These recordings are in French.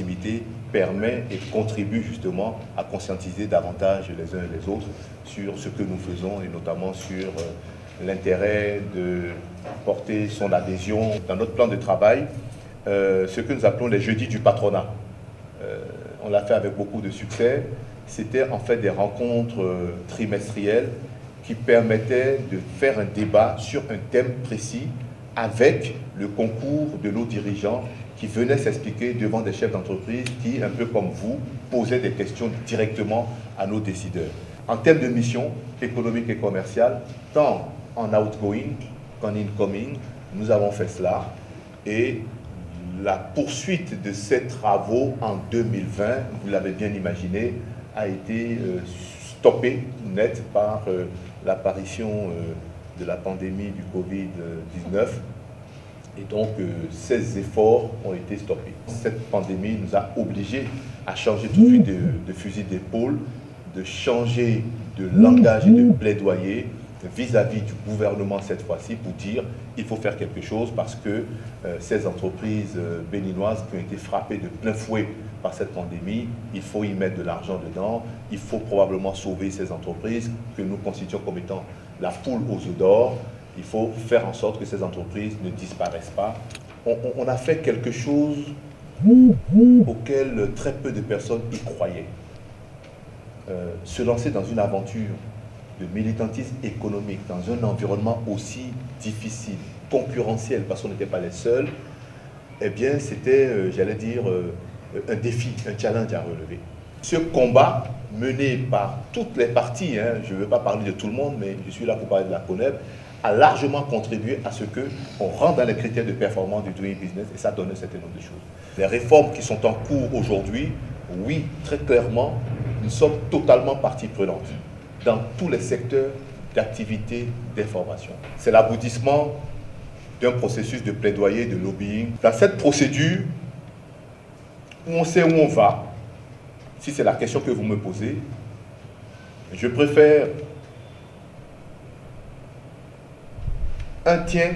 proximité permet et contribue justement à conscientiser davantage les uns et les autres sur ce que nous faisons et notamment sur l'intérêt de porter son adhésion dans notre plan de travail, ce que nous appelons les jeudis du patronat. On l'a fait avec beaucoup de succès. C'était en fait des rencontres trimestrielles qui permettaient de faire un débat sur un thème précis avec le concours de nos dirigeants qui venaient s'expliquer devant des chefs d'entreprise qui, un peu comme vous, posaient des questions directement à nos décideurs. En termes de mission économique et commerciale, tant en outgoing qu'en incoming, nous avons fait cela et la poursuite de ces travaux en 2020, vous l'avez bien imaginé, a été stoppée net par l'apparition de la pandémie du Covid-19. Et donc, ces efforts ont été stoppés. Cette pandémie nous a obligés à changer tout de suite de fusil d'épaule, de changer de langage et de plaidoyer vis-à-vis du gouvernement cette fois-ci pour dire qu'il faut faire quelque chose parce que ces entreprises béninoises qui ont été frappées de plein fouet par cette pandémie, il faut y mettre de l'argent dedans, il faut probablement sauver ces entreprises que nous considérons comme étant la poule aux œufs d'or. Il faut faire en sorte que ces entreprises ne disparaissent pas. On a fait quelque chose auquel très peu de personnes y croyaient. Se lancer dans une aventure de militantisme économique dans un environnement aussi difficile, concurrentiel, parce qu'on n'était pas les seuls, eh bien c'était, j'allais dire, un défi, un challenge à relever. Ce combat mené par toutes les parties, je ne veux pas parler de tout le monde, mais je suis là pour parler de la CONEB, a largement contribué à ce qu'on rentre dans les critères de performance du doing business et ça donne un certain nombre de choses. Les réformes qui sont en cours aujourd'hui, oui, très clairement, nous sommes totalement partie prenante dans tous les secteurs d'activité d'information. C'est l'aboutissement d'un processus de plaidoyer, de lobbying. Dans cette procédure, où on sait où on va, si c'est la question que vous me posez, je préfère un tien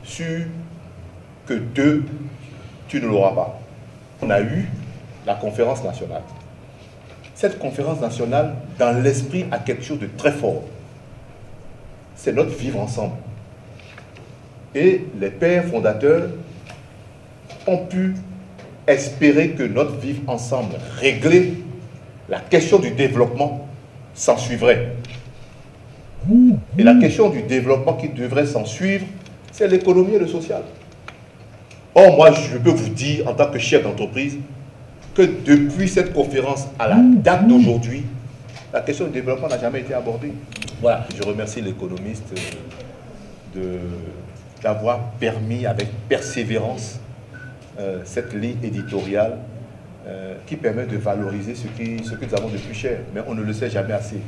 sûr que deux, tu ne l'auras pas. On a eu la conférence nationale. Cette conférence nationale, dans l'esprit, a quelque chose de très fort. C'est notre vivre ensemble. Et les pères fondateurs ont pu espérer que notre vivre ensemble, régler la question du développement, s'en suivrait. Et la question du développement qui devrait s'en suivre, c'est l'économie et le social. Or, moi, je peux vous dire, en tant que chef d'entreprise, que depuis cette conférence à la date d'aujourd'hui, la question du développement n'a jamais été abordée. Voilà, je remercie l'économiste d'avoir permis avec persévérance cette ligne éditoriale qui permet de valoriser ce que nous avons de plus cher. Mais on ne le sait jamais assez.